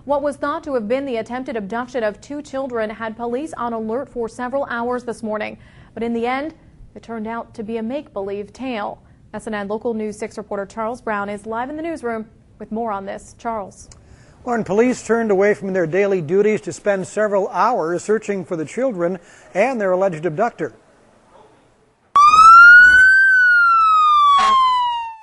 What was thought to have been the attempted abduction of 2 children had police on alert for several hours this morning. But in the end, it turned out to be a make-believe tale. SNN Local News 6 reporter Charles Brown is live in the newsroom with more on this. Charles. Lauren, police turned away from their daily duties to spend several hours searching for the children and their alleged abductor.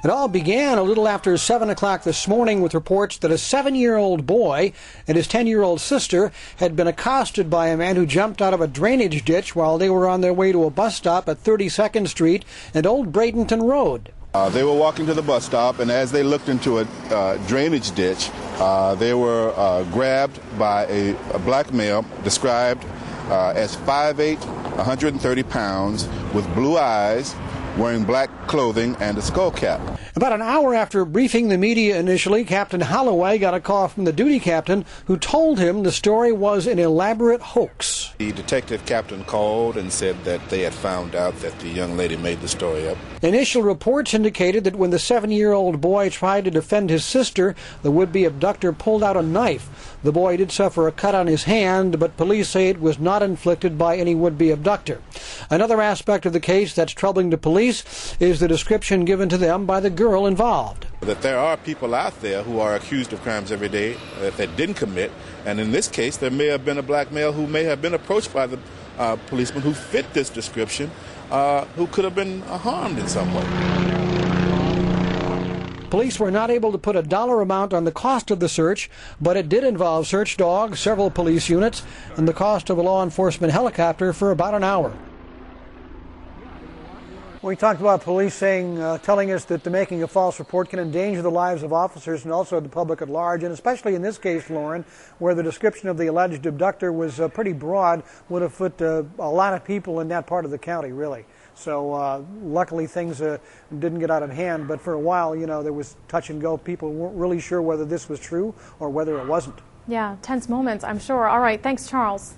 It all began a little after 7 o'clock this morning with reports that a 7-year-old boy and his 10-year-old sister had been accosted by a man who jumped out of a drainage ditch while they were on their way to a bus stop at 32nd Street and Old Bradenton Road. They were walking to the bus stop, and as they looked into a drainage ditch, they were grabbed by a black male described as 5'8", 130 pounds, with blue eyes, wearing black clothing and a skull cap. About an hour after briefing the media initially, Captain Holloway got a call from the duty captain who told him the story was an elaborate hoax. The detective captain called and said that they had found out that the young lady made the story up. Initial reports indicated that when the 7-year-old boy tried to defend his sister, the would-be abductor pulled out a knife. The boy did suffer a cut on his hand, but police say it was not inflicted by any would-be abductor. Another aspect of the case that's troubling to police is the description given to them by the girl involved. That there are people out there who are accused of crimes every day that they didn't commit, and in this case there may have been a black male who may have been approached by the policeman who fit this description, who could have been harmed in some way. Police were not able to put a dollar amount on the cost of the search, but it did involve search dogs, several police units, and the cost of a law enforcement helicopter for about an hour. We talked about police telling us that the making a false report can endanger the lives of officers and also the public at large, and especially in this case, Lauren, where the description of the alleged abductor was pretty broad, would have put a lot of people in that part of the county, really. So luckily things didn't get out of hand, but for a while, there was touch and go. People weren't really sure whether this was true or whether it wasn't. Yeah, tense moments, I'm sure. All right, thanks, Charles.